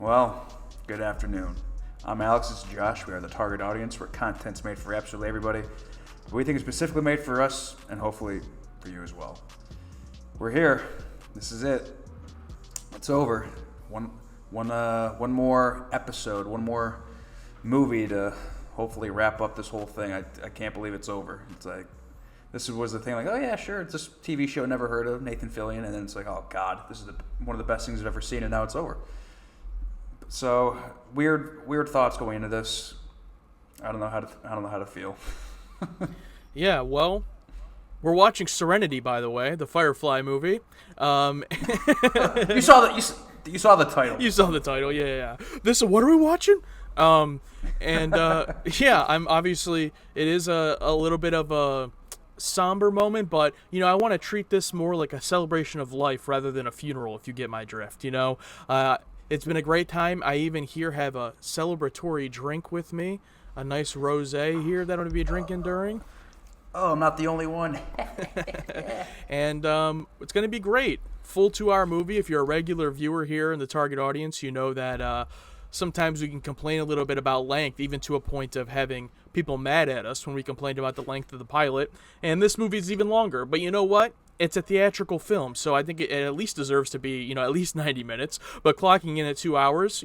Well, good afternoon. I'm Alex, this is Josh. We are the target audience where content's made for absolutely everybody. We think it's specifically made for us, and hopefully for you as well. We're here. This is it. It's over. One more episode, one more movie to hopefully wrap up this whole thing. I can't believe it's over. It's like, this was the thing, like, oh yeah, sure, it's this TV show never heard of, Nathan Fillion, and then it's like, oh god, this is one of the best things I've ever seen, and now it's over. So weird thoughts going into this. I don't know how to feel. Yeah, well, we're watching Serenity, by the way, the Firefly movie. You saw the title. You saw the title, yeah. What are we watching? Yeah, I'm obviously, it is a little bit of a somber moment, but I want to treat this more like a celebration of life rather than a funeral, if you get my drift. It's been a great time. I even here have a celebratory drink with me, a nice rosé here that I'm going to be drinking during. Oh, I'm not the only one. And it's going to be great. Full 2-hour movie. If you're a regular viewer here in the target audience, you know that sometimes we can complain a little bit about length, even to a point of having people mad at us when we complained about the length of the pilot. And this movie is even longer. But you know what? It's a theatrical film, so I think it at least deserves to be, at least 90 minutes. But clocking in at 2 hours,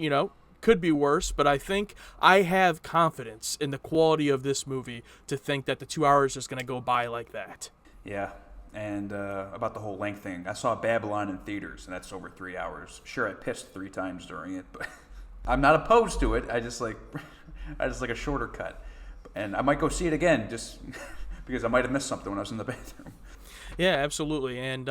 could be worse. But I think I have confidence in the quality of this movie to think that the 2 hours is going to go by like that. Yeah, and about the whole length thing, I saw Babylon in theaters, and that's over 3 hours. Sure, I pissed 3 times during it, but I'm not opposed to it. I just like a shorter cut. And I might go see it again just because I might have missed something when I was in the bathroom. Yeah, absolutely. And,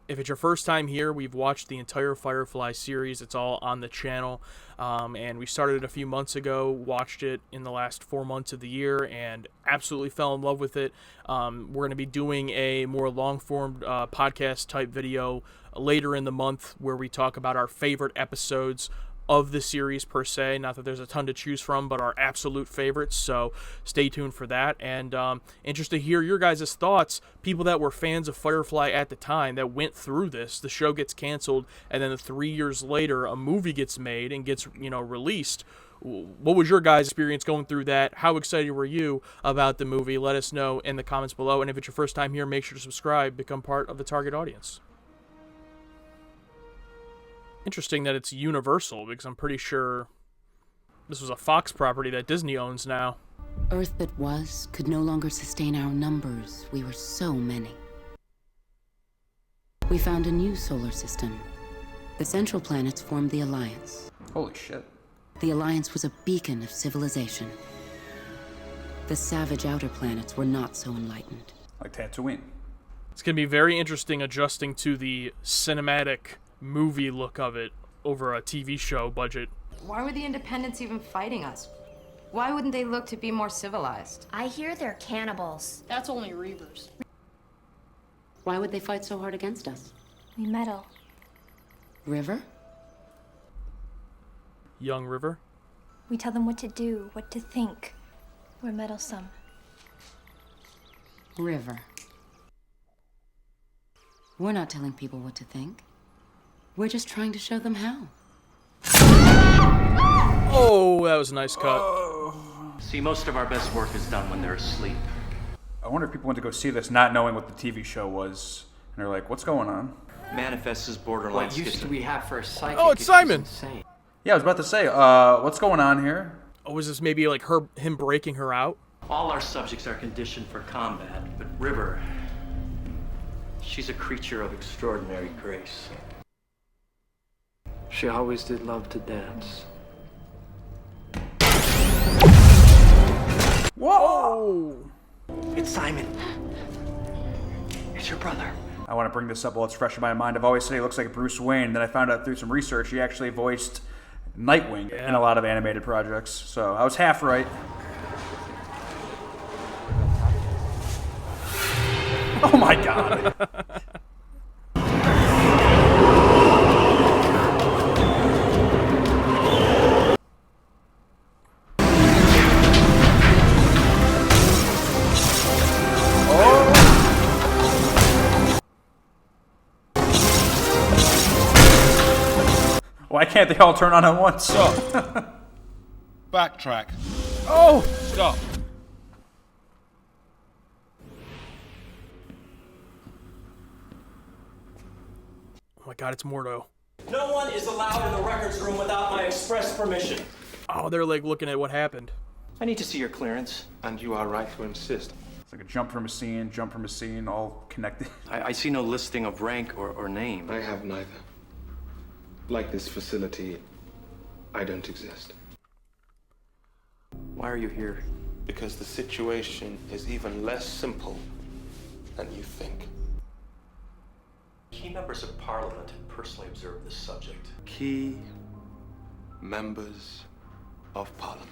if it's your first time here, we've watched the entire Firefly series. It's all on the channel. And we started it a few months ago, watched it in the last 4 months of the year, and absolutely fell in love with it. We're going to be doing a more long-form podcast-type video later in the month where we talk about our favorite episodes of the series per se. Not that there's a ton to choose from, but our absolute favorites. So stay tuned for that. And interested to hear your guys' thoughts. People that were fans of Firefly at the time that went through this. The show gets canceled, and then 3 years later, a movie gets made and gets released. What was your guys' experience going through that? How excited were you about the movie? Let us know in the comments below. And if it's your first time here, make sure to subscribe, become part of the target audience. Interesting that it's Universal, because I'm pretty sure this was a Fox property that Disney owns now. Earth that was could no longer sustain our numbers. We were so many. We found a new solar system. The central planets formed the Alliance. Holy shit. The Alliance was a beacon of civilization. The savage outer planets were not so enlightened. Like Tatooine. It's going to be very interesting adjusting to the cinematic movie look of it over a TV show budget. Why were the Independents even fighting us? Why wouldn't they look to be more civilized? I hear they're cannibals. That's only Reavers. Why would they fight so hard against us? We meddle. River? Young River? We tell them what to do, what to think. We're meddlesome. River. We're not telling people what to think. We're just trying to show them how. Oh, that was a nice cut. See, most of our best work is done when they're asleep. I wonder if people went to go see this not knowing what the TV show was, and they're like, what's going on? Manifests as borderline What use do we have for a psychic? Oh, it's Simon. Insane. Yeah, I was about to say, what's going on here? Oh, was this maybe like him breaking her out? All our subjects are conditioned for combat, but River, she's a creature of extraordinary grace. She always did love to dance. Whoa! It's Simon. It's your brother. I want to bring this up while it's fresh in my mind. I've always said he looks like Bruce Wayne. Then I found out through some research he actually voiced Nightwing in a lot of animated projects. So I was half right. Oh my god. can't they all turn on at once? Stop. Backtrack. Oh! Stop. Oh my god, it's Mordo. No one is allowed in the records room without my express permission. Oh, they're like looking at what happened. I need to see your clearance. And you are right to insist. It's like a jump from a scene, all connected. I see no listing of rank or name. I have neither. Like this facility, I don't exist. Why are you here? Because the situation is even less simple than you think. Key members of Parliament have personally observed this subject. Key members of Parliament.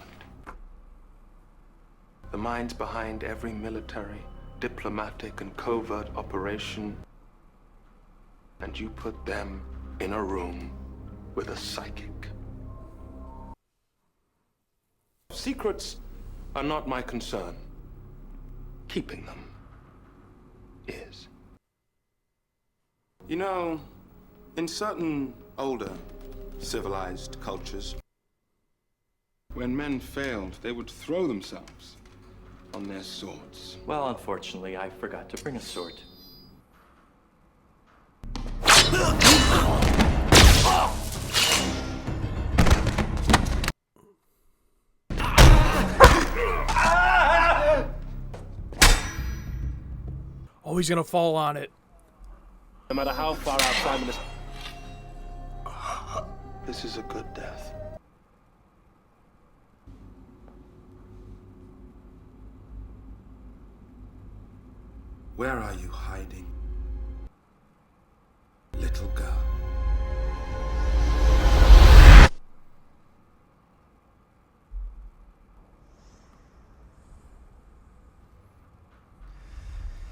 The minds behind every military, diplomatic, and covert operation. And you put them in a room with a psychic. Secrets are not my concern. Keeping them is. You know, in certain older, civilized cultures, when men failed, they would throw themselves on their swords. Well, unfortunately, I forgot to bring a sword. Oh, he's gonna fall on it. No matter how far outside of this... This is a good death. Where are you hiding, little girl?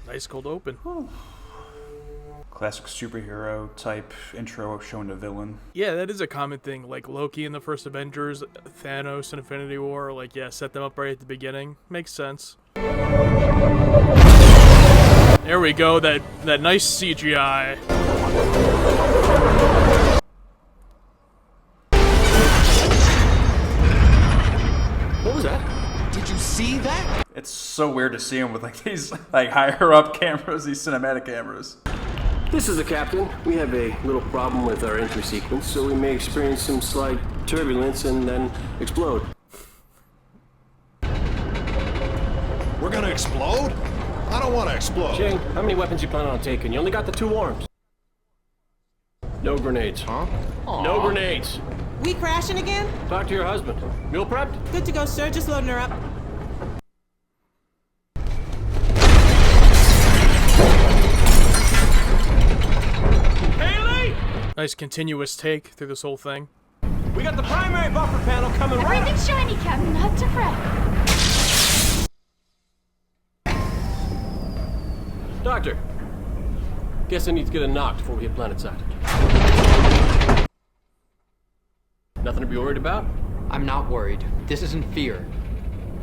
Nice cold open. Classic superhero type intro showing the villain. Yeah, that is a common thing. Like Loki in the first Avengers, Thanos in Infinity War. Like, yeah, set them up right at the beginning. Makes sense. There we go. That nice CGI. What was that? Did you see that? It's so weird to see him with like these like higher up cameras, these cinematic cameras. This is the captain. We have a little problem with our entry sequence, so we may experience some slight turbulence and then explode. We're gonna explode? I don't want to explode. Jane, how many weapons you plan on taking? You only got the 2 arms. No grenades. Huh? No grenades. We crashing again? Talk to your husband. Meal prepped? Good to go, sir. Just loading her up. Nice continuous take through this whole thing. We got the primary buffer panel coming right up. Everything's shiny, Captain. Not to fret. Doctor, guess I need to get a knock before we hit planet side. Nothing to be worried about? I'm not worried. This isn't fear.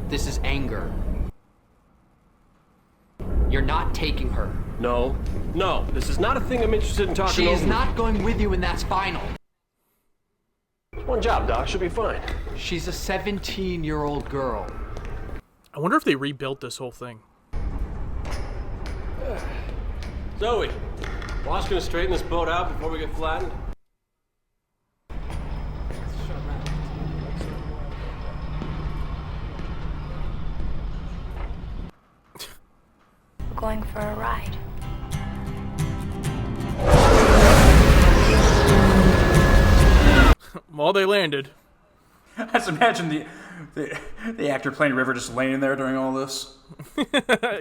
This is anger. You're not taking her. No. No, this is not a thing I'm interested in talking She over. is not going with you, and that's final. One job, Doc. She'll be fine. She's a 17-year-old girl. I wonder if they rebuilt this whole thing. Zoe, boss gonna straighten this boat out before we get flattened? We're going for a ride. Well, they landed. I just imagine the actor playing River just laying there during all this.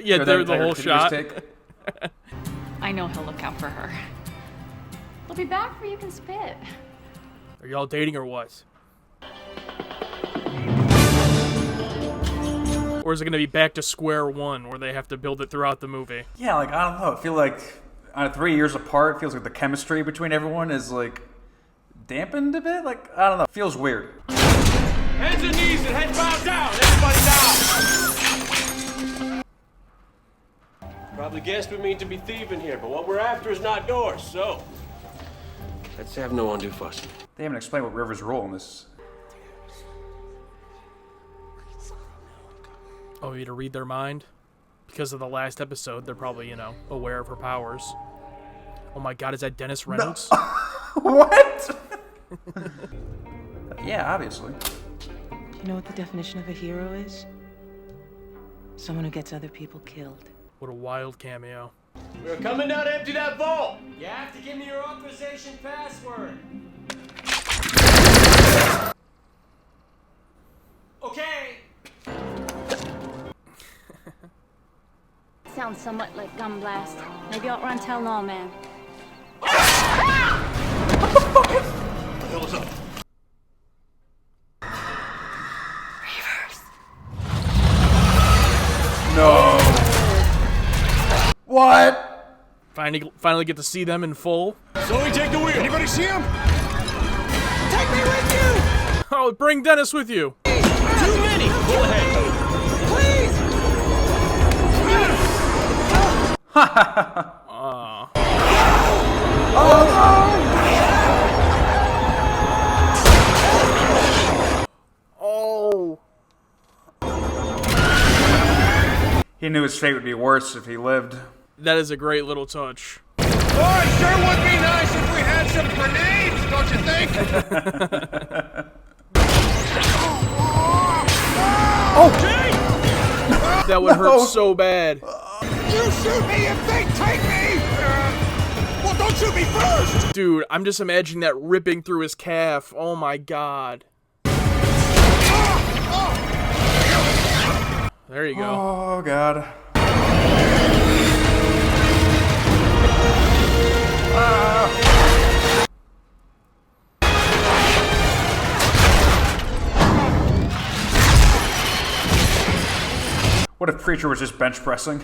Yeah, they're the whole shot. I know he'll look out for her. We'll be back before you can spit. Are y'all dating or what? Or is it going to be back to square one where they have to build it throughout the movie? Yeah, like, I don't know. I feel like 3 years apart, it feels like the chemistry between everyone is, like, dampened a bit. Like, I don't know. It feels weird. Hands and knees and head bowed down. Everybody down. Probably guessed we mean to be thieving here, but what we're after is not yours, so Let's have no undue fuss. They haven't explained what River's role in this. Oh, you to read their mind? Because of the last episode, they're probably, you know, aware of her powers. Oh my god, is that Dennis Reynolds? No. What? Yeah, obviously. You know what the definition of a hero is? Someone who gets other people killed. What a wild cameo. We're coming down to empty that vault. You have to give me your authorization password. Okay. Sounds somewhat like gun blast. Maybe I'll run tell lawman. What the hell is up? No. What? Finally get to see them in full. Zoe, take the wheel. Anybody see him? Take me with you. Oh, bring Dennis with you. Too many. Pull ahead. Please. Oh. He knew his fate would be worse if he lived. That is a great little touch. Boy, it sure would be nice if we had some grenades, don't you think? Oh, that would hurt so bad. You shoot me if they take me! Well, don't shoot me first! Dude, I'm just imagining that ripping through his calf. Oh my god. There you go. Oh god. What if Preacher was just bench pressing?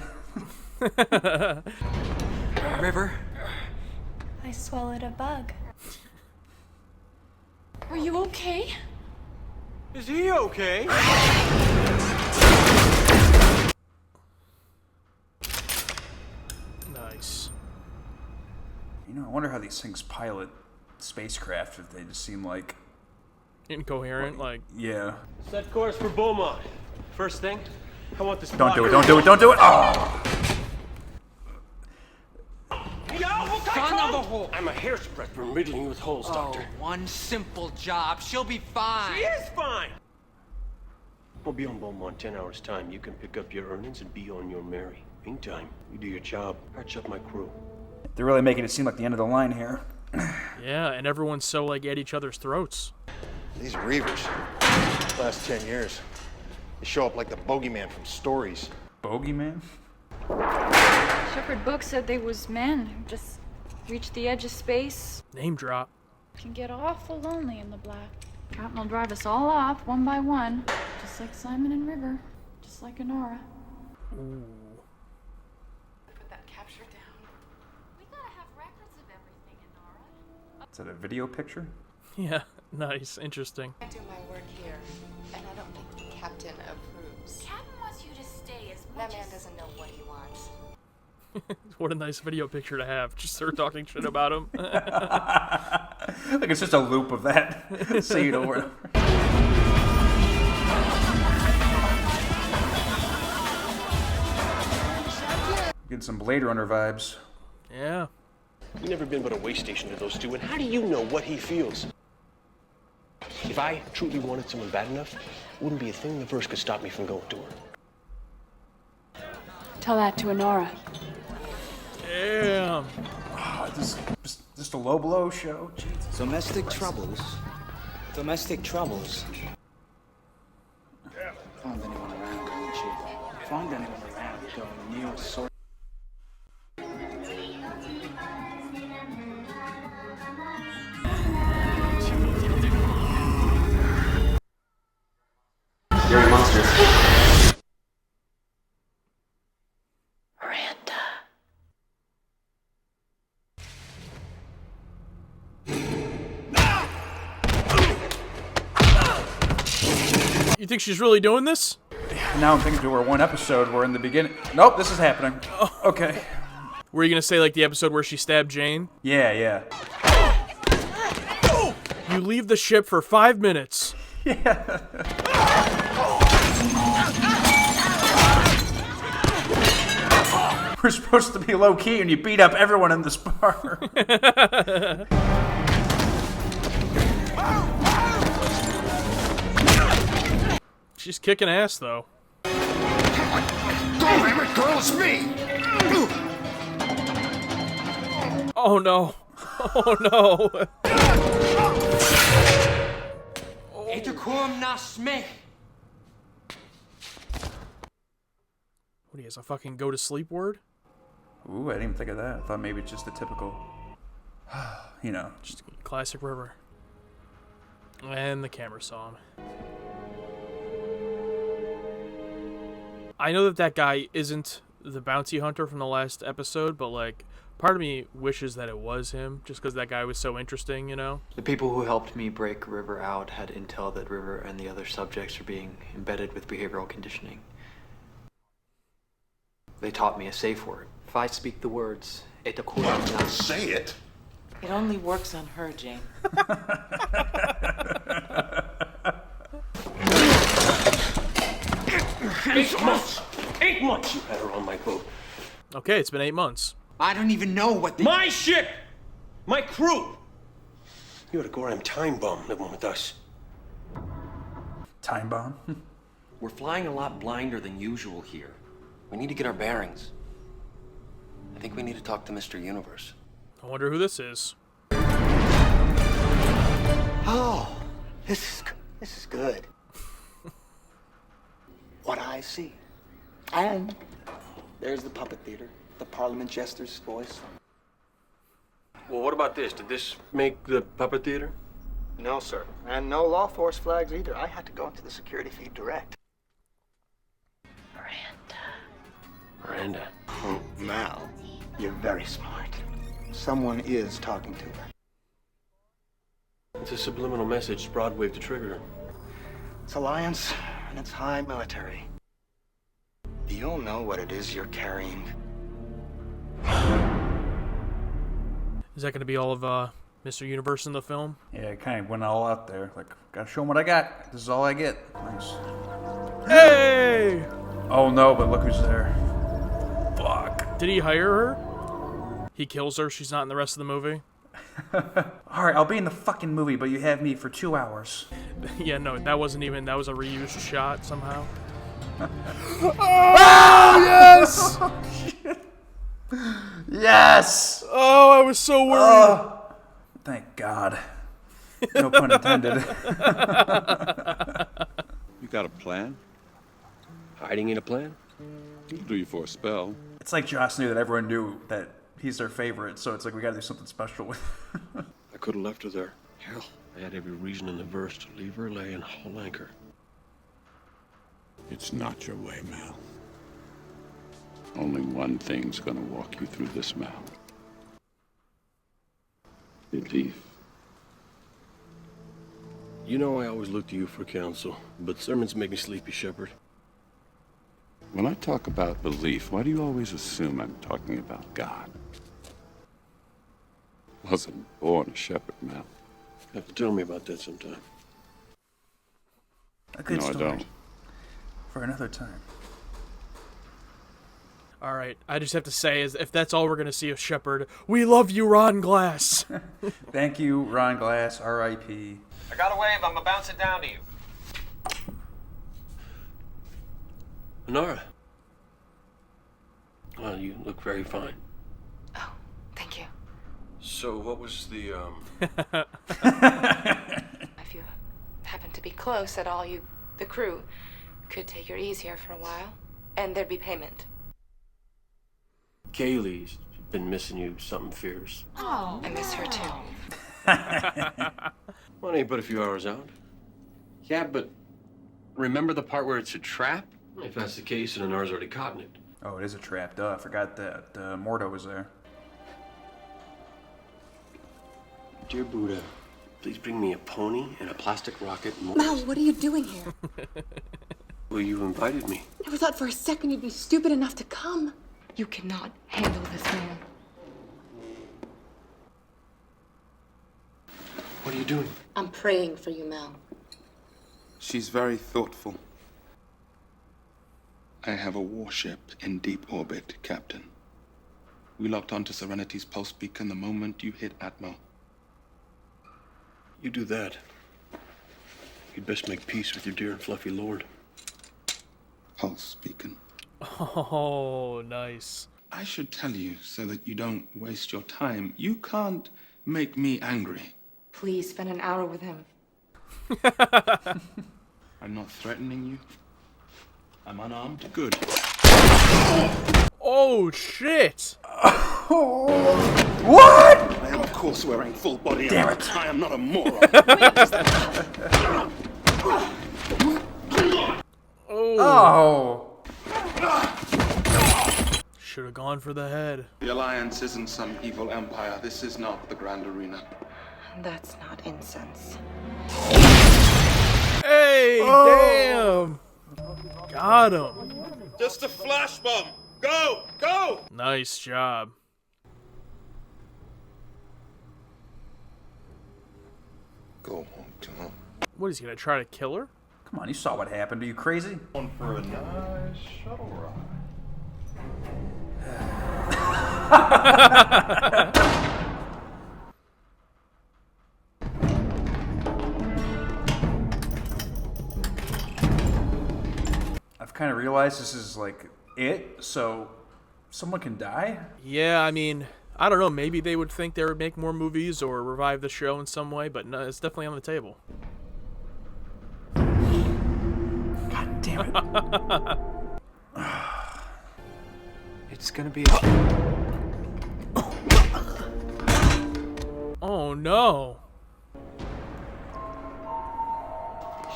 River? I swallowed a bug. Are you okay? Is he okay? Nice. You know, I wonder how these things pilot spacecraft if they just seem like... Incoherent, like... Yeah. Set course for Beaumont. First thing, I want this. Don't do it, don't do it, don't do it! Oh! I'm a hair's breadth from riddling with holes, Doctor. One simple job. She'll be fine. She is fine! We'll be on Beaumont 10 hours' time. You can pick up your earnings and be on your merry. Meantime, you do your job. Patch up my crew. They're really making it seem like the end of the line here. Yeah, and everyone's so, like, at each other's throats. These Reavers, last 10 years, they show up like the bogeyman from stories. Bogeyman? Shepherd Book said they was men who just reached the edge of space. Name drop. Can get awful lonely in the black. Captain will drive us all off one by one, just like Simon and River, just like Honora. Ooh. Put that capture down. We gotta have records of everything, Honora. Is that a video picture? Yeah, nice, interesting. I do my work here, and I don't think the captain approves. Captain wants you to stay as much. That man doesn't know what he wants. What a nice video picture to have. Just her talking shit about him. Like it's just a loop of that scene over and over. Getting some Blade Runner vibes. Yeah. You've never been but a way station to those two, and how do you know what he feels? If I truly wanted someone bad enough, wouldn't be a thing in the verse could stop me from going to her. Tell that to Honora. Damn. Oh, just a low blow show. Jesus. Domestic troubles. Domestic troubles. Find anyone around going cheap. Find anyone around going near sort. You're a monster. You think she's really doing this? Now I'm thinking to her one episode where in the beginning... Nope, this is happening. Okay. Were you gonna say like the episode where she stabbed Jane? Yeah, yeah. You leave the ship for 5 minutes. Yeah. We're supposed to be low key, and you beat up everyone in this bar. She's kicking ass, though. Go, damn it, girl, it's me! Oh no! Oh no! What do you has a fucking go to sleep word? Ooh, I didn't even think of that. I thought maybe it's just a typical, you know, just classic River. And the camera saw him. I know that guy isn't the bounty hunter from the last episode, but like, part of me wishes that it was him, just because that guy was so interesting, you know? The people who helped me break River out had intel that River and the other subjects are being embedded with behavioral conditioning. They taught me a safe word. If I speak the words, Say it. It only works on her, Jane. 8 months! 8 months you had her on my boat. Okay, it's been 8 months. I don't even know what the— My ship! My crew! You had a Goram time bomb living with us. Time bomb? We're flying a lot blinder than usual here. We need to get our bearings. I think we need to talk to Mr. Universe. I wonder who this is. Oh, this is good. What I see. And there's the puppet theater, the Parliament Jester's voice. Well, what about this? Did this make the puppet theater? No, sir. And no law force flags either. I had to go into the security feed direct. Miranda. Oh, Mal, you're very smart. Someone is talking to her. It's a subliminal message Broadway to trigger her. It's Alliance, and it's high military. You'll know what it is you're carrying. Is that going to be all of Mr. Universe in the film? Yeah, it kind of went all out there. Like, gotta show them what I got. This is all I get. Nice. Hey! Oh no, but look who's there. Fuck. Did he hire her? He kills her, she's not in the rest of the movie? Alright, I'll be in the fucking movie, but you have me for 2 hours. Yeah, no, that wasn't even, that was a reused shot somehow. Oh, yes! Yes! Oh, I was so worried. Oh, thank God. No pun intended. You got a plan? Hiding in a plan? It'll do you for a spell. It's like Joss knew that everyone knew that he's their favorite, so it's like we gotta do something special with I could have left her there. Hell, I had every reason in the verse to leave her lay and haul anchor. It's not your way, Mal. Only one thing's gonna walk you through this, Mal. Belief. You know I always look to you for counsel, but sermons make me sleepy, Shepard. When I talk about belief, why do you always assume I'm talking about God? Wasn't born a shepherd, Mal. You have to tell me about that sometime. A good No, story. I don't. For another time. Alright, I just have to say, is if that's all we're going to see of Shepard, we love you, Ron Glass. Thank you, Ron Glass, R.I.P. I got a wave, I'm gonna bounce it down to you. Nora. Well, you look very fine. Oh, thank you. So what was the, If you happen to be close at all, the crew, could take your ease here for a while, and there'd be payment. Kaylee's been missing you something fierce. Oh, I miss her too. Well, it ain't but a few hours out. Yeah, but remember the part where it's a trap? If that's the case, then Honor's already caught in it. Oh, it is a trap. Duh, I forgot that Mordo was there. Dear Buddha, please bring me a pony and a plastic rocket. Mal, what are you doing here? Well, you invited me. Never thought for a second you'd be stupid enough to come. You cannot handle this man. What are you doing? I'm praying for you, Mel. She's very thoughtful. I have a warship in deep orbit, Captain. We locked onto Serenity's pulse beacon the moment you hit Atmo. You do that. You'd best make peace with your dear and fluffy lord. Pulse beacon. Oh, nice. I should tell you so that you don't waste your time. You can't make me angry. Please spend an hour with him. I'm not threatening you. I'm unarmed. Good. Oh, shit! What? I am, of course, wearing full body Damn armor. it. I am not a moron. Oh. Should have gone for the head. The Alliance isn't some evil empire. This is not the Grand Arena. That's not incense. Hey, damn! Got him. Just a flash bomb. Go! Go! Nice job. Go home, Tom. What, is he gonna try to kill her? Come on, you saw what happened. Are you crazy? Going for a nice shuttle ride. I've kind of realized this is like it, so someone can die? Yeah, I mean, I don't know. Maybe they would think they would make more movies or revive the show in some way, but no, it's definitely on the table. God damn it. It's gonna be Oh, no.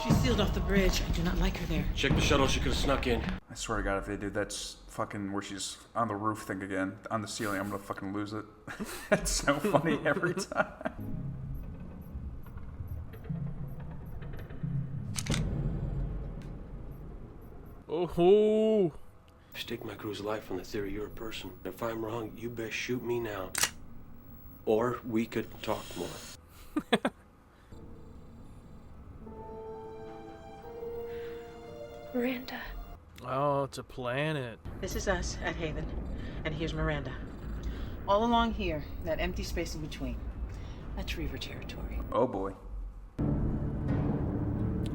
She's sealed off the bridge. I do not like her there. Check the shuttle, she could have snuck in. I swear to God, if they do that's fucking where she's on the roof thing again, on the ceiling, I'm gonna fucking lose it. It's so funny every time. Oh. Stake my crew's life on the theory you're a person. If I'm wrong, you best shoot me now. Or we could talk more. Miranda. Oh, it's a planet. This is us at Haven, and here's Miranda. All along here, that empty space in between. That's Reaver territory. Oh boy.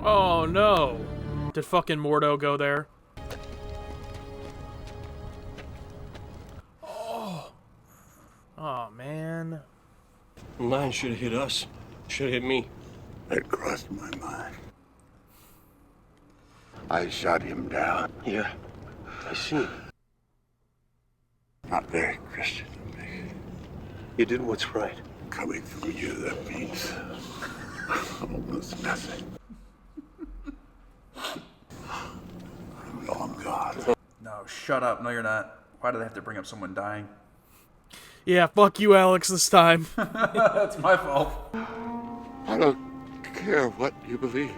Oh, no. Did fucking Mordo go there? Oh, man. Mine should have hit us. Should have hit me. That crossed my mind. I shot him down. Yeah, I see. Not very Christian of me. You did what's right. Coming from you, that means almost nothing. No, I'm God. No, shut up. No, you're not. Why do they have to bring up someone dying? Yeah, fuck you, Alex, this time. That's my fault. I don't care what you believe.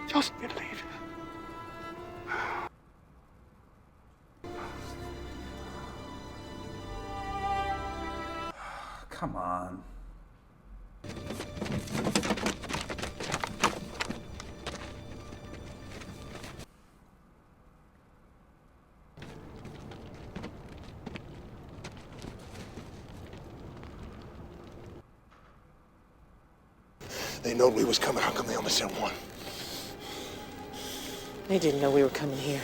Just believe. Come on. They knowed we was coming. How come they only sent one? They didn't know we were coming here.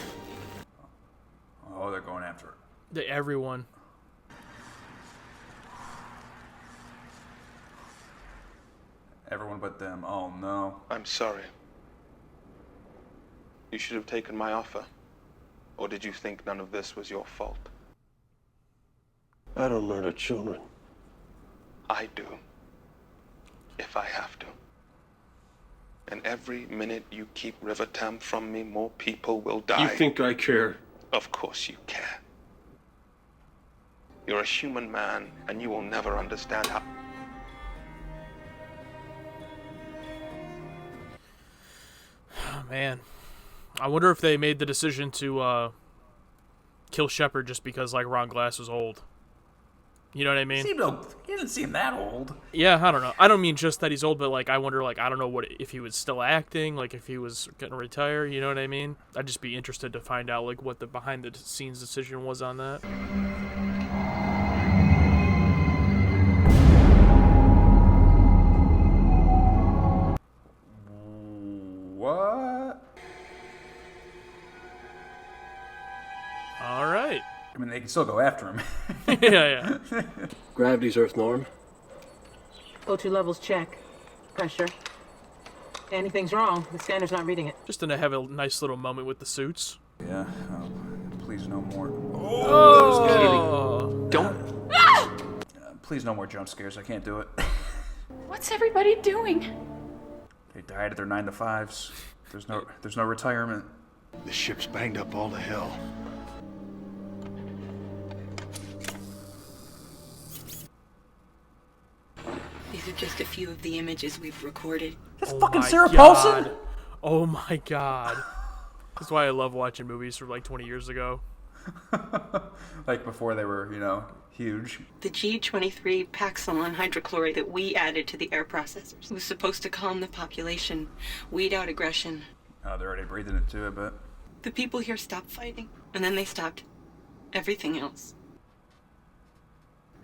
Oh, they're going after it. Everyone. Everyone but them. Oh, no. I'm sorry. You should have taken my offer. Or did you think none of this was your fault? I don't murder children. I do. If I have to. And every minute you keep River Tam from me, more people will die. You think I care? Of course you care. You're a human man, and you will never understand how... Oh, man. I wonder if they made the decision to kill Shepard just because, like, Ron Glass was old. You know what I mean? He doesn't seem that old. Yeah, I don't know. I don't mean just that he's old, but like I wonder, like I don't know if he was still acting, like if he was gonna retire. You know what I mean? I'd just be interested to find out like what the behind the scenes decision was on that. What? All right. I mean, they can still go after him. yeah. Gravity's Earth norm. O2 levels check. Pressure. Anything's wrong. The scanner's not reading it. Just to have a nice little moment with the suits. Yeah. Oh, please no more. Oh. Don't. Please no more jump scares. I can't do it. What's everybody doing? They died at their 9 to 5s. There's no retirement. The ship's banged up all to hell. These are just a few of the images we've recorded. That's fucking Sarah Paulson? Oh my god. That's why I love watching movies from like 20 years ago. Like before they were, huge. The G23 Paxilon hydrochloride that we added to the air processors was supposed to calm the population, weed out aggression. Oh, they're already breathing it too, I bet. The people here stopped fighting, and then they stopped everything else.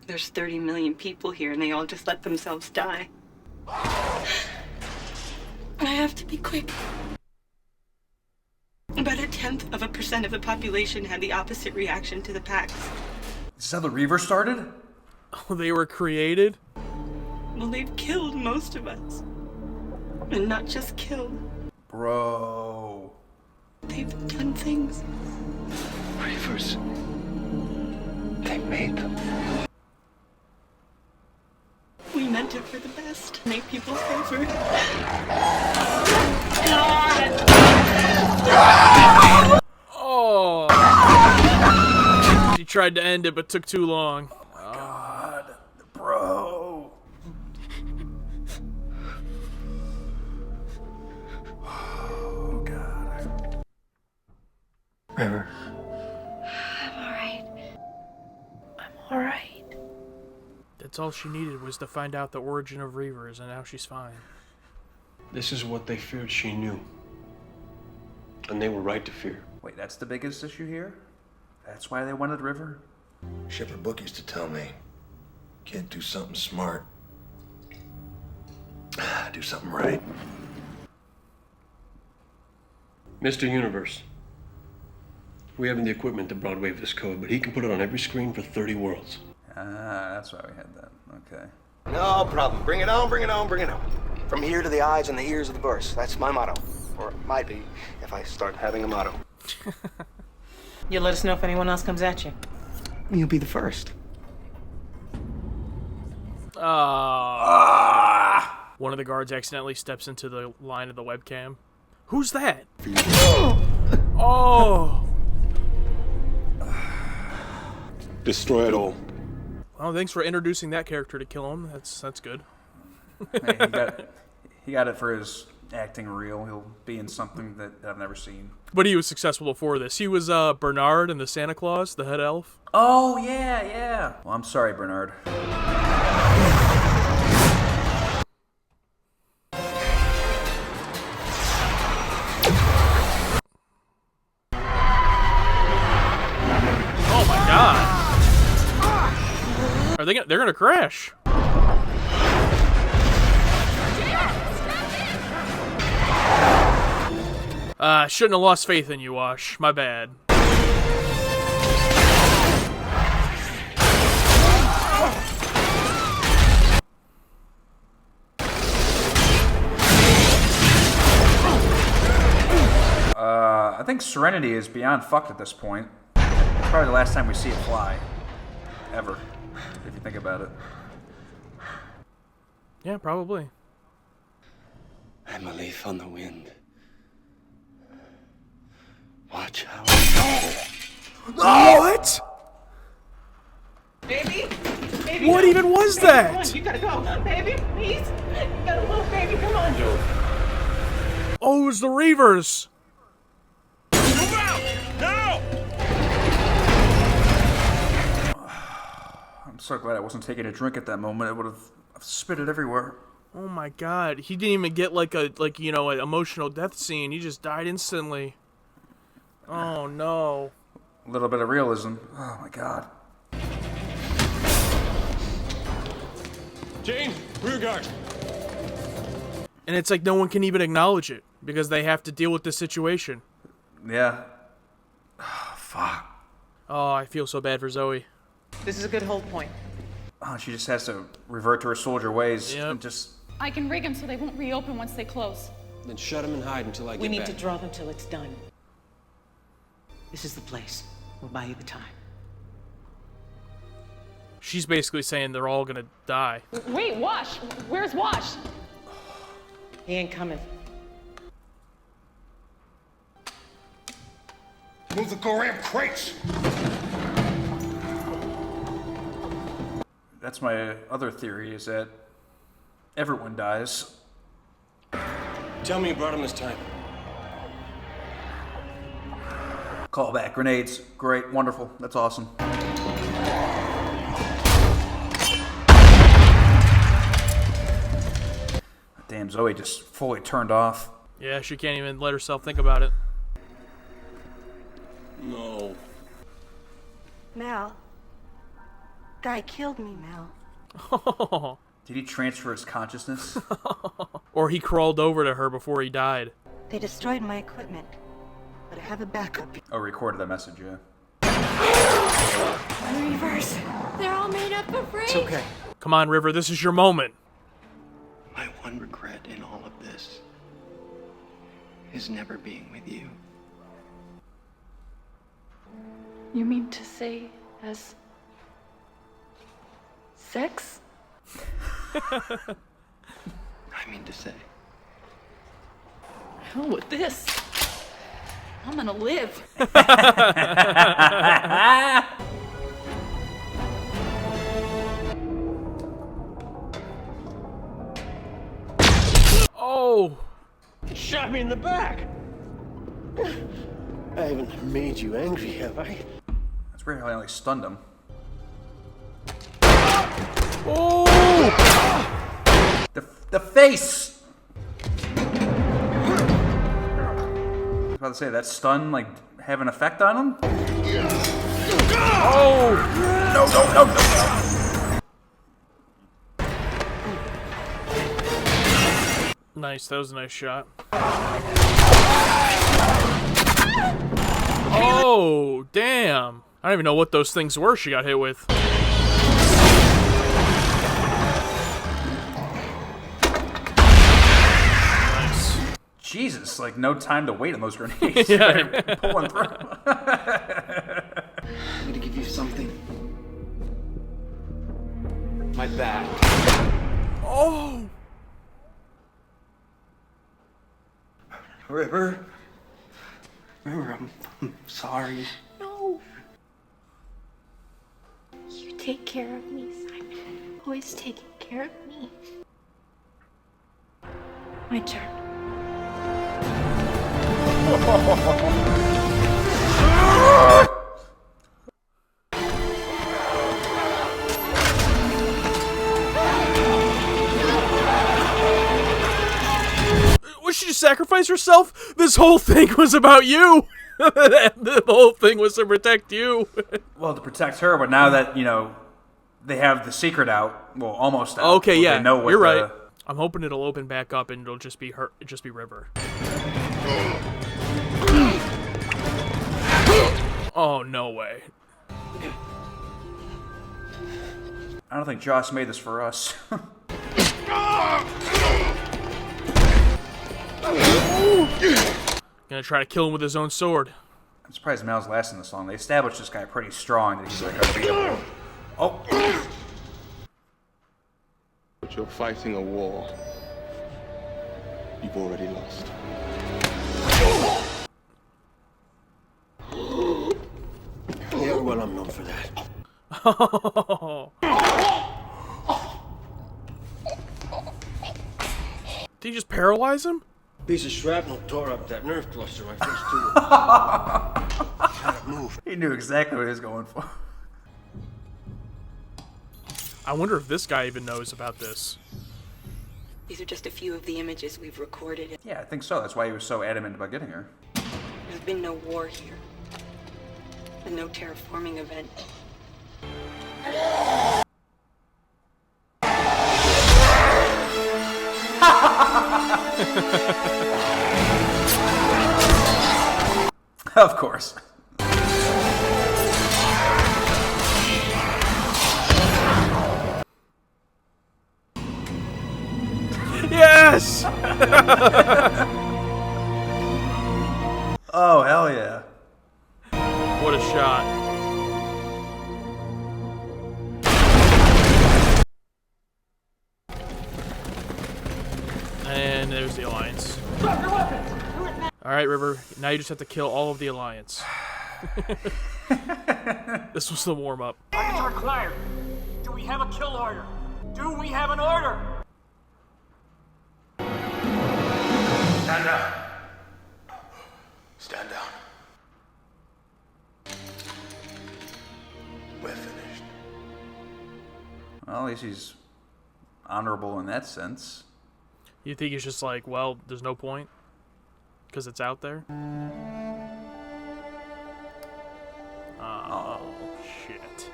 There's 30 million people here, and they all just let themselves die. I have to be quick. About 0.1% of the population had the opposite reaction to the Pax. Is this how the Reaver started? Oh, they were created? Well, they've killed most of us. And not just killed. Bro. They've done things. Reavers. They made them. We meant it for the best. Make people safer. Oh! She tried to end it, but took too long. Oh my god. Bro. Oh god. River. I'm alright. I'm alright. That's all she needed was to find out the origin of Reavers, and now she's fine. This is what they feared she knew. And they were right to fear. Wait, that's the biggest issue here? That's why they wanted River? Shepard Book used to tell me, can't do something smart. Do something right. Mr. Universe. We haven't the equipment to Broadwave this code, but he can put it on every screen for 30 worlds. Ah, that's why we had that. Okay. No problem. Bring it on, bring it on, bring it on. From here to the eyes and the ears of the verse. That's my motto. Or it might be if I start having a motto. You'll let us know if anyone else comes at you. You'll be the first. One of the guards accidentally steps into the line of the webcam. Who's that? Oh! Destroy it all. Well, thanks for introducing that character to kill him. That's good. Hey, he got it for his acting reel. He'll be in something that I've never seen. But he was successful before this. He was Bernard in the Santa Claus, the head elf. Oh, yeah. Well, I'm sorry, Bernard. Oh my god. They're gonna crash. Shouldn't have lost faith in you, Wash. My bad. I think Serenity is beyond fucked at this point. It's probably the last time we see it fly. Ever. If you think about it. Yeah, probably. I'm a leaf on the wind. Watch how What? Baby? Baby? What even was that? Come on, you gotta go. Baby, please. You gotta move, baby. Come on. Oh, it was the Reavers. Move out! Now! so glad I wasn't taking a drink at that moment. I would have spit it everywhere. Oh my god. He didn't even get an emotional death scene. He just died instantly. Oh no. A little bit of realism. Oh my god. Jane, rear guard. And it's like no one can even acknowledge it because they have to deal with the situation. Yeah. Oh, fuck. Oh, I feel so bad for Zoe. This is a good hold point. Oh, she just has to revert to her soldier ways and just... I can rig them so they won't reopen once they close. Then shut them and hide until I get back. We need to draw them till it's done. This is the place. We'll buy you the time. She's basically saying they're all gonna die. Wait, Wash! Where's Wash? He ain't coming. Move the goddamn crates! That's my other theory, is that everyone dies. Tell me you brought him this time. Call back. Grenades. Great. Wonderful. That's awesome. Damn, Zoe just fully turned off. Yeah, she can't even let herself think about it. No. Mel. Guy killed me, Mel. Did he transfer his consciousness? Or he crawled over to her before he died. They destroyed my equipment, but I have a backup. Oh, recorded that message, yeah. Reavers. They're all made up of rage. It's okay. Come on, River, this is your moment. My one regret in all of this is never being with you. You mean to say as sex? I mean to say. Hell with this. I'm gonna live. Oh! You shot me in the back. I haven't made you angry, have I? That's weird how I only stunned him. Oh! The face! I was about to say, that stun, like, have an effect on him? Oh! No. Nice, that was a nice shot. Oh, damn. I don't even know what those things were she got hit with. Nice. Jesus, like, no time to wait on those grenades. Yeah. Pulling through. I'm gonna give you something. My back. Oh! River, I'm sorry. No. You take care of me, Simon. Always taking care of me. My turn. Was she just sacrifice herself? This whole thing was about you. The whole thing was to protect you. Well, to protect her, but now that, you know, they have the secret out, well, almost out. Okay, well, yeah, they know what you're right. I'm hoping it'll open back up and it'll just be her, just be River. Oh, no way. I don't think Josh made this for us. Gonna try to kill him with his own sword. I'm surprised Mal's lasting this long. They established this guy pretty strong that he's like unbeatable. Oh! But you're fighting a war you've already lost. Yeah, well, I'm known for that. Did he just paralyze him? Piece of shrapnel tore up that nerve cluster right first to it. Gotta move. He knew exactly what he was going for. I wonder if this guy even knows about this. These are just a few of the images we've recorded. Yeah, I think so. That's why he was so adamant about getting her. There's been no war here. And no terraforming event. Of course. Yes! Oh, hell yeah. What a shot. And there's the Alliance. Alright, River, now you just have to kill all of the Alliance. This was the warm-up. Targets are clear. Do we have a kill order? Do we have an order? Stand down. Stand down. We're finished. Well, at least he's honorable in that sense. You think he's just like, well, there's no point? Because it's out there? Oh, shit.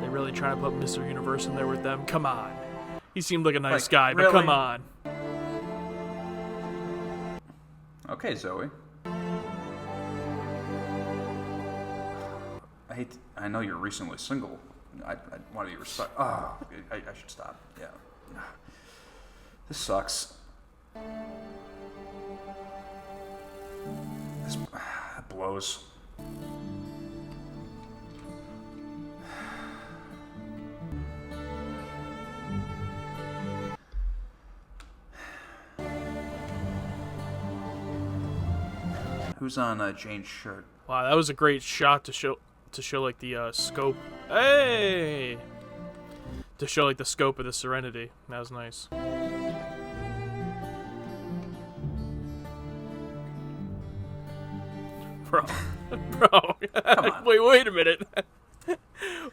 They really trying to put Mr. Universe in there with them? Come on. He seemed like a nice guy, but really? come on. Okay, Zoe. I know you're recently single. I want to be respect. Oh, I should stop. Yeah. This sucks. This blows. Who's on Jane's shirt? Wow, that was a great shot to show like the scope. Hey! To show like the scope of the Serenity. That was nice. Bro. Bro. Wait a minute.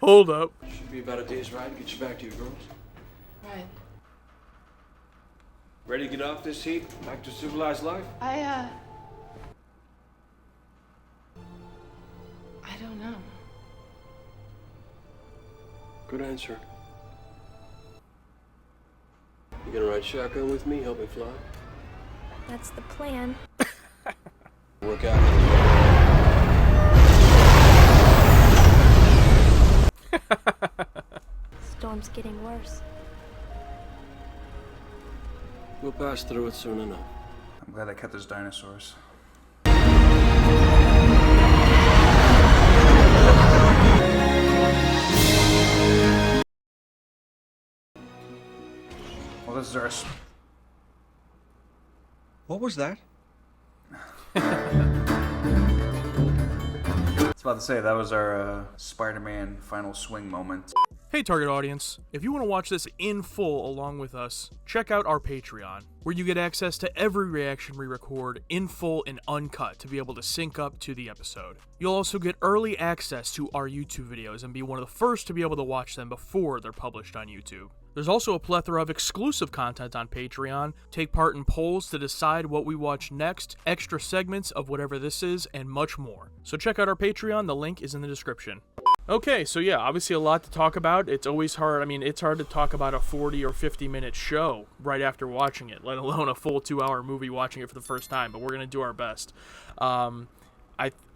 Hold up. Should be about a day's ride to get you back to your girls. Right. Ready to get off this heat? Back to civilized life? I don't know. Good answer. You gonna ride shotgun with me, help me fly? That's the plan. Work out. Storm's getting worse. We'll pass through it soon enough. I'm glad I kept those dinosaurs. Well, this is our... What was that? I was about to say, that was our Spider-Man final swing moment. Hey target audience, if you want to watch this in full along with us, check out our Patreon, where you get access to every reaction we record in full and uncut to be able to sync up to the episode. You'll also get early access to our YouTube videos and be one of the first to be able to watch them before they're published on YouTube. There's also a plethora of exclusive content on Patreon, take part in polls to decide what we watch next, extra segments of whatever this is, and much more. So check out our Patreon, the link is in the description. Okay, so yeah, obviously a lot to talk about. It's always hard. I mean, it's hard to talk about a 40 or 50 minute show right after watching it, let alone a full 2-hour movie watching it for the first time, but we're going to do our best.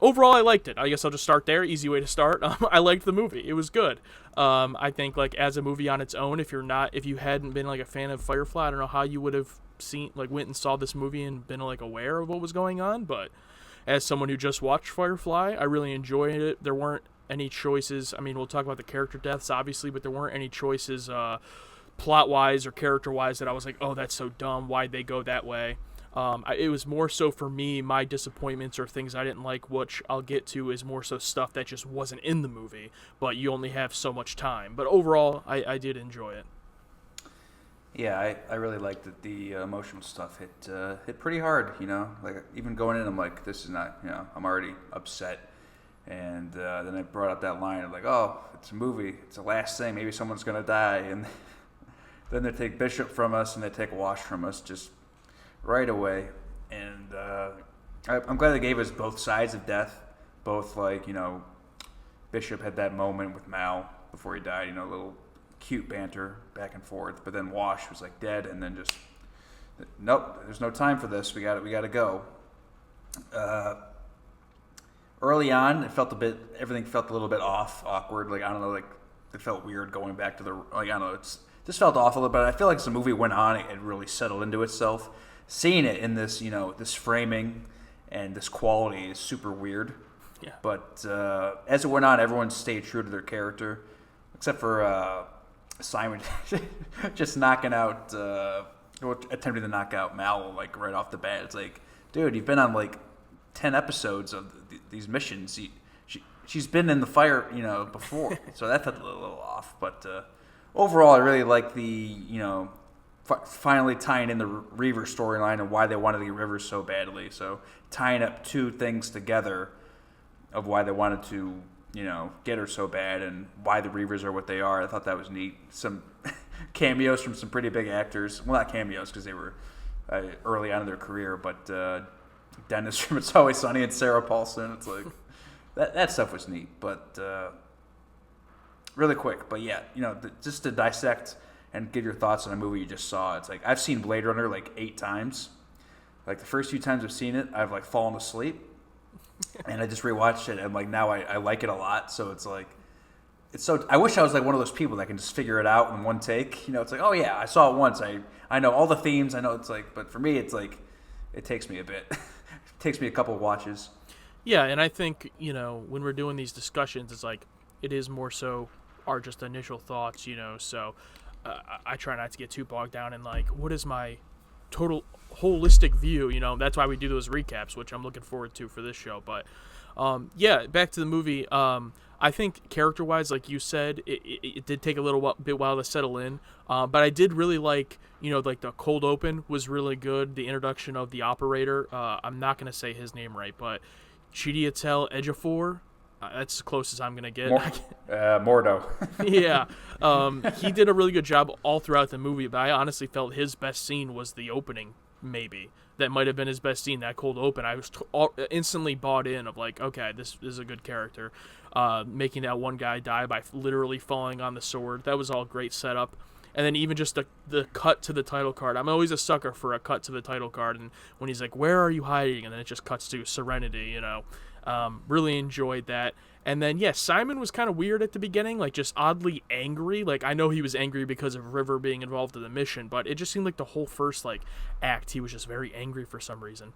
Overall, I liked it. I guess I'll just start there. Easy way to start. I liked the movie. It was good. I think like as a movie on its own, if you hadn't been like a fan of Firefly, I don't know how you would have went and saw this movie and been like aware of what was going on, but as someone who just watched Firefly, I really enjoyed it. There weren't any choices. I mean, we'll talk about the character deaths, obviously, but there weren't any choices plot-wise or character-wise that I was like, oh, that's so dumb. Why'd they go that way? It was more so for me, my disappointments or things I didn't like, which I'll get to, is more so stuff that just wasn't in the movie, but you only have so much time. But overall, I did enjoy it. Yeah, I really liked that the emotional stuff hit pretty hard, you know? Like, even going in, I'm like, this is not, you know, I'm already upset. And then they brought up that line of like, oh, it's a movie, it's the last thing, maybe someone's gonna die, and then they take Bishop from us and they take Wash from us just right away. And I'm glad they gave us both sides of death. Both, like, Bishop had that moment with Mal before he died, a little cute banter back and forth. But then Wash was like dead, and then just, nope, there's no time for this. We got to go. Early on, everything felt a little bit off, awkward. Like, I don't know, like, it felt weird going back to I don't know, just felt off a little bit. I feel like as the movie went on, it really settled into itself. Seeing it in this, this framing and this quality is super weird. Yeah. But as it went on, everyone stayed true to their character, except for Simon just attempting to knock out Mal, like, right off the bat. It's like, dude, you've been on, like, 10 episodes of these missions. She's been in the fire, before. So that felt a little off. But overall, I really like the, finally tying in the Reaver storyline and why they wanted to get River so badly. So tying up two things together of why they wanted to, get her so bad and why the Reavers are what they are. I thought that was neat. Some cameos from some pretty big actors. Well, not cameos because they were early on in their career, but Dennis from It's Always Sunny and Sarah Paulson. It's like that stuff was neat, but really quick. But yeah, just to dissect and give your thoughts on a movie you just saw. It's like I've seen Blade Runner like 8 times. Like the first few times I've seen it, I've like fallen asleep, and I just rewatched it, and like now I like it a lot. So it's like I wish I was like one of those people that can just figure it out in one take. It's like, oh yeah, I saw it once. I know all the themes. I know it's like, but for me, it's like it takes me a bit. It takes me a couple of watches. Yeah, and I think, when we're doing these discussions, it's like it is more so our just initial thoughts, so I try not to get too bogged down in like, what is my total holistic view, that's why we do those recaps, which I'm looking forward to for this show. But yeah, back to the movie. I think character-wise, like you said, it did take a little bit while to settle in, but I did really like, like the cold open was really good. The introduction of the operator, I'm not going to say his name right, but Chidiatel Ejiofor, that's as close as I'm going to get. Mordo. Yeah. He did a really good job all throughout the movie, but I honestly felt his best scene was the opening, maybe. That might have been his best scene, that cold open. I was instantly bought in of like, okay, this is a good character. Making that one guy die by literally falling on the sword. That was all great setup. And then even just the cut to the title card. I'm always a sucker for a cut to the title card. And when he's like, where are you hiding? And then it just cuts to Serenity, Really enjoyed that. And then, yeah, Simon was kind of weird at the beginning, like just oddly angry. Like, I know he was angry because of River being involved in the mission, but it just seemed like the whole first, like, act, he was just very angry for some reason.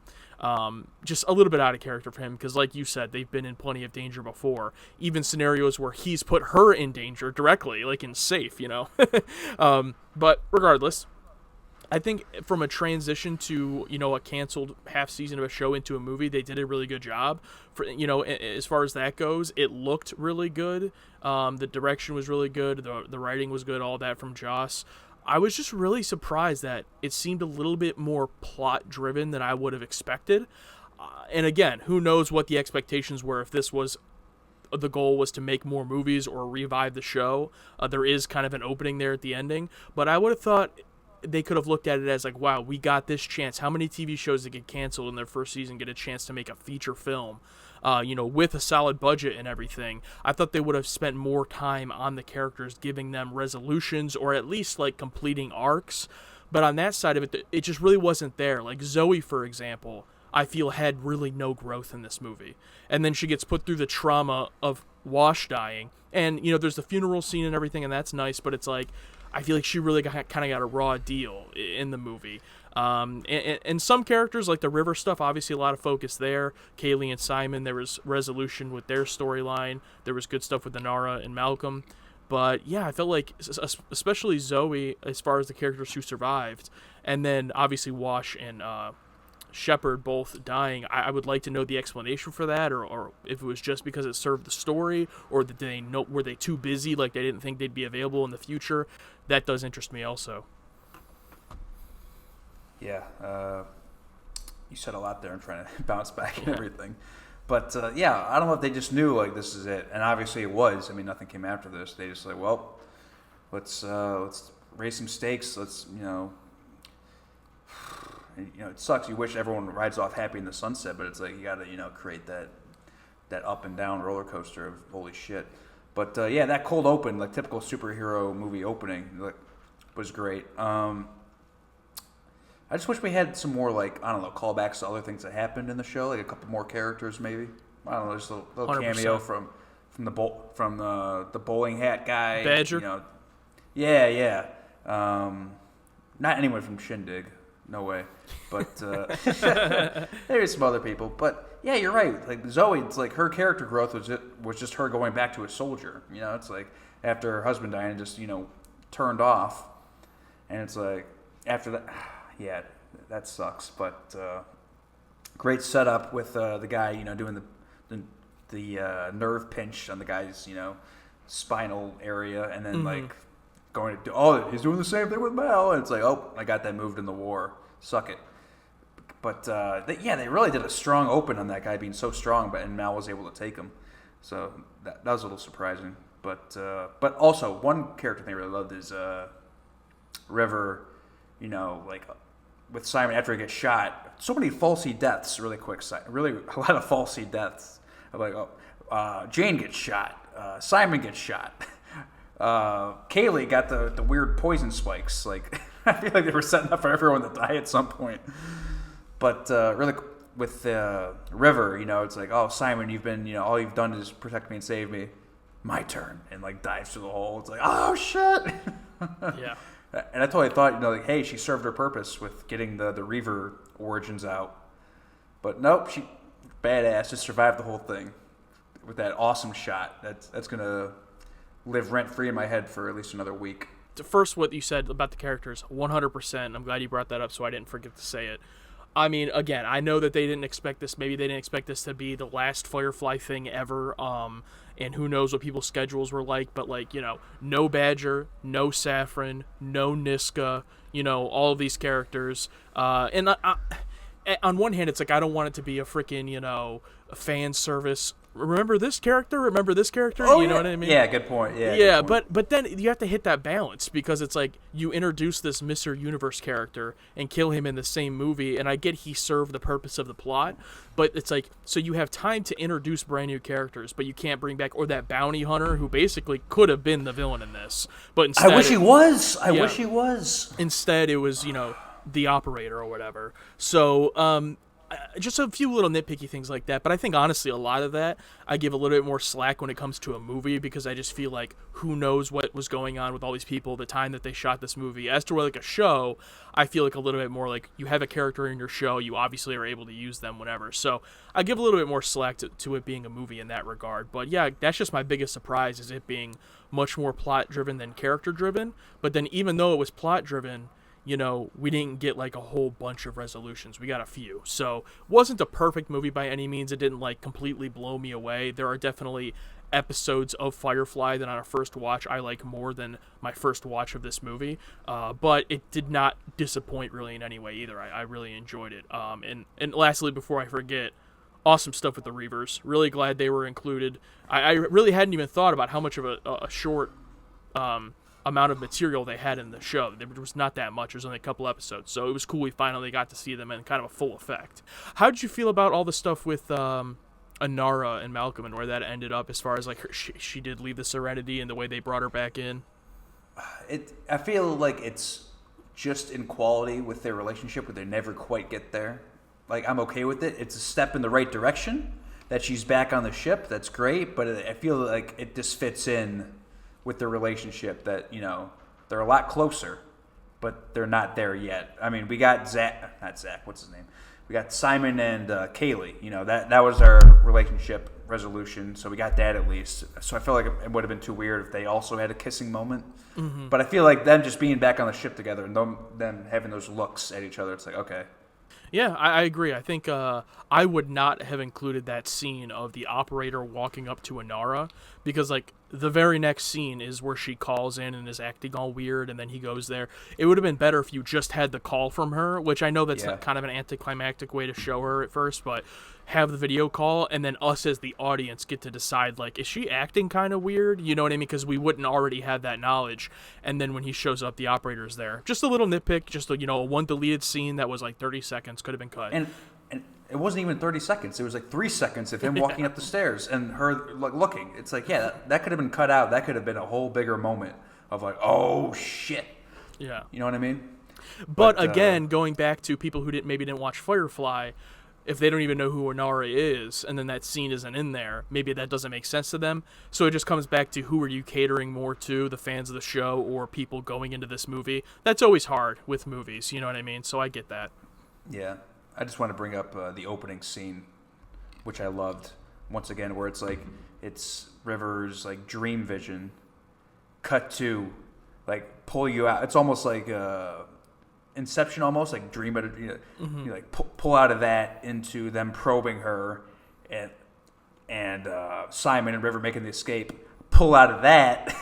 Just a little bit out of character for him, because like you said, they've been in plenty of danger before. Even scenarios where he's put her in danger directly, like in Safe, But regardless, I think from a transition to, a canceled half season of a show into a movie, they did a really good job. For as far as that goes, it looked really good. The direction was really good. The writing was good, all that from Joss. I was just really surprised that it seemed a little bit more plot-driven than I would have expected. And again, who knows what the expectations were if this was the goal was to make more movies or revive the show. There is kind of an opening there at the ending. But I would have thought they could have looked at it as like, wow, we got this chance. How many TV shows that get canceled in their first season get a chance to make a feature film, with a solid budget and everything? I thought they would have spent more time on the characters, giving them resolutions or at least like completing arcs. But on that side of it, it just really wasn't there. Like Zoe, for example, I feel had really no growth in this movie. And then she gets put through the trauma of Wash dying. And, there's the funeral scene and everything, and that's nice, but it's like, I feel like she really kind of got a raw deal in the movie. And some characters, like the River stuff, obviously a lot of focus there. Kaylee and Simon, there was resolution with their storyline. There was good stuff with Inara and Malcolm. But yeah, I felt like, especially Zoe, as far as the characters who survived, and then obviously Wash and Shepard both dying, I would like to know the explanation for that, or if it was just because it served the story, or did they know, were they too busy, like they didn't think they'd be available in the future? That does interest me also. Yeah, you said a lot there. I'm trying to bounce back and everything. But yeah, I don't know if they just knew like this is it, and obviously it was. I mean, nothing came after this. They just like, well, let's raise some stakes. Let's and, it sucks. You wish everyone rides off happy in the sunset, but it's like you got to create that up and down roller coaster of holy shit. But yeah, that cold open, like typical superhero movie opening, like was great. I just wish we had some more like I don't know callbacks to other things that happened in the show, like a couple more characters maybe. I don't know, just a little 100%. cameo from the bowling hat guy. Badger. Yeah. Not anyone from Shindig, no way. But maybe some other people. But yeah, you're right. Like Zoe, it's like her character growth was just her going back to a soldier. It's like after her husband died and just turned off, and it's like after that. Yeah, that sucks. But great setup with the guy, doing the nerve pinch on the guy's, spinal area, and then like going to do, he's doing the same thing with Mal, and it's like, oh, I got that moved in the war. Suck it. But they really did a strong open on that guy being so strong, and Mal was able to take him. So that was a little surprising. But also one character thing I really loved is River, like. With Simon after he gets shot, so many falsy deaths really quick. Really, a lot of falsy deaths. I'm like, Jane gets shot. Simon gets shot. Kaylee got the weird poison spikes. Like, I feel like they were setting up for everyone to die at some point. But really, with River, it's like, oh, Simon, you've been, all you've done is protect me and save me. My turn. And, like, dives through the hole. It's like, oh, shit. Yeah. And I totally thought, like, hey, she served her purpose with getting the Reaver origins out. But nope, she badass, just survived the whole thing with that awesome shot. That's going to live rent-free in my head for at least another week. First, what you said about the characters, 100%. I'm glad you brought that up so I didn't forget to say it. I mean, again, I know that they didn't expect this. Maybe they didn't expect this to be the last Firefly thing ever. And who knows what people's schedules were like. But, like, no Badger, no Saffron, no Niska, all of these characters. And on one hand, it's like I don't want it to be a freaking, a fan service. Remember this character? Remember this character? Oh, you know what I mean? Yeah, good point. Yeah, yeah, good point. but then you have to hit that balance because it's like you introduce this Mr. Universe character and kill him in the same movie, and I get he served the purpose of the plot, but it's like so you have time to introduce brand new characters, but you can't bring back or that bounty hunter who basically could have been the villain in this, but instead I wish he was. Instead, it was the operator or whatever. So just a few little nitpicky things like that, but I think honestly a lot of that I give a little bit more slack when it comes to a movie because I just feel like who knows what was going on with all these people the time that they shot this movie. As to like a show, I feel like a little bit more like you have a character in your show, you obviously are able to use them whenever. So I give a little bit more slack to it being a movie in that regard. But yeah, that's just my biggest surprise is it being much more plot driven than character driven. But then even though it was plot driven, we didn't get like a whole bunch of resolutions. We got a few. So it wasn't a perfect movie by any means. It didn't like completely blow me away. There are definitely episodes of Firefly that on a first watch I like more than my first watch of this movie. But it did not disappoint really in any way either. I really enjoyed it. And lastly, before I forget, awesome stuff with the Reavers. Really glad they were included. I really hadn't even thought about how much of a short amount of material they had in the show. There was not that much. There was only a couple episodes. So it was cool we finally got to see them in kind of a full effect. How did you feel about all the stuff with Anara and Malcolm and where that ended up as far as like she did leave the Serenity and the way they brought her back in? I feel like it's just in quality with their relationship where they never quite get there. Like, I'm okay with it. It's a step in the right direction that she's back on the ship. That's great. But I feel like it just fits in with their relationship that, they're a lot closer, but they're not there yet. I mean, we got not Zach, what's his name? We got Simon and Kaylee. That was our relationship resolution, so we got that at least. So I feel like it would have been too weird if they also had a kissing moment. Mm-hmm. But I feel like them just being back on the ship together and them having those looks at each other, it's like, okay. Yeah, I agree. I think I would not have included that scene of the operator walking up to Anara because, like, the very next scene is where she calls in and is acting all weird, and then he goes there. It would have been better if you just had the call from her, which I know that's kind of an anticlimactic way to show her at first, but have the video call, and then us as the audience get to decide, like, is she acting kind of weird? You know what I mean? Because we wouldn't already have that knowledge. And then when he shows up, the operator's there. Just a little nitpick, just a, a one deleted scene that was like 30 seconds, could have been cut. And it wasn't even 30 seconds. It was like 3 seconds of him walking up the stairs and her like looking. It's like, yeah, that could have been cut out. That could have been a whole bigger moment of like, oh shit. Yeah. You know what I mean? But again, going back to people who maybe didn't watch Firefly, if they don't even know who Inara is, and then that scene isn't in there, maybe that doesn't make sense to them. So it just comes back to who are you catering more to, the fans of the show or people going into this movie? That's always hard with movies, you know what I mean? So I get that. Yeah. I just want to bring up the opening scene, which I loved. Once again, where it's like, it's River's like dream vision, cut to, like pull you out. It's almost like Inception, almost like dream it. You like pull out of that into them probing her, and Simon and River making the escape. Pull out of that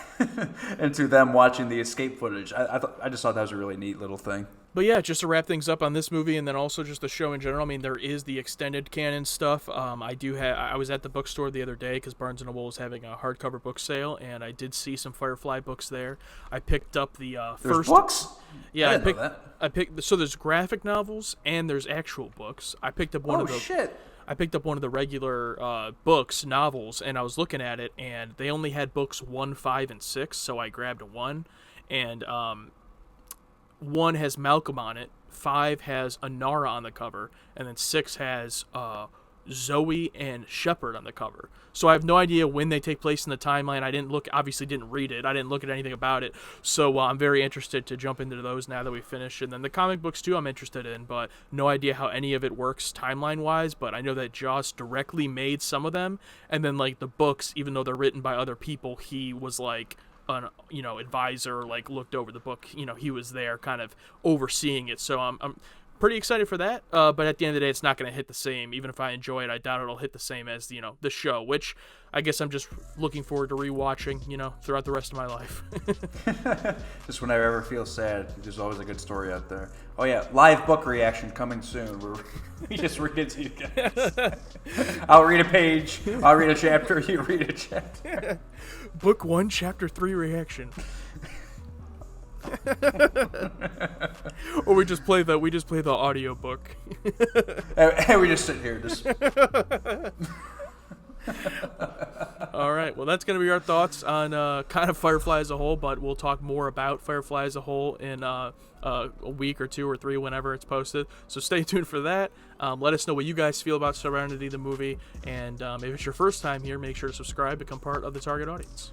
into them watching the escape footage. I just thought that was a really neat little thing. But yeah, just to wrap things up on this movie and then also just the show in general, I mean, there is the extended canon stuff. I was at the bookstore the other day because Barnes & Noble was having a hardcover book sale, and I did see some Firefly books there. I picked up the There's books? Yeah, I didn't know that. I picked. So there's graphic novels and there's actual books. I picked up one of the. Shit. I picked up one of the regular novels, and I was looking at it, and they only had books 1, 5, and 6, so I grabbed 1, and 1 has Malcolm on it, 5 has Inara on the cover, and then 6 has Zoe and Shepard on the cover. So I have no idea when they take place in the timeline. I obviously didn't read it. I didn't look at anything about it. So I'm very interested to jump into those now that we finished. And then the comic books too I'm interested in, but no idea how any of it works timeline-wise. But I know that Joss directly made some of them. And then like the books, even though they're written by other people, he was like an advisor, like looked over the book. He was there kind of overseeing it. So I'm pretty excited for that, but at the end of the day, it's not going to hit the same. Even if I enjoy it, I doubt it'll hit the same as the show, which I guess I'm just looking forward to rewatching, throughout the rest of my life. Just when I ever feel sad, there's always a good story out there. Oh yeah, live book reaction coming soon. We just read it to you guys. I'll read a page, I'll read a chapter, you read a chapter. Book 1, Chapter 3 reaction. Or we just play the audio book. And we just sit here All right, well that's going to be our thoughts on kind of Firefly as a whole, but we'll talk more about Firefly as a whole in a week or 2 or 3 whenever it's posted, so stay tuned for that. Let us know what you guys feel about Serenity the movie, and if it's your first time here, make sure to subscribe, become part of the target audience.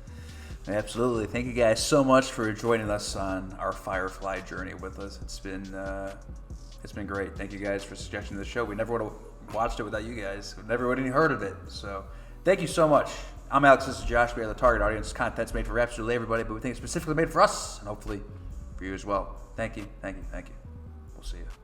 Absolutely. Thank you guys so much for joining us on our Firefly journey with us. It's been great. Thank you guys for suggesting the show. We never would have watched it without you guys. We never would have even heard of it. So thank you so much. I'm Alex. This is Josh. We are the target audience. Content's made for absolutely everybody, but we think it's specifically made for us and hopefully for you as well. Thank you. Thank you. Thank you. We'll see you.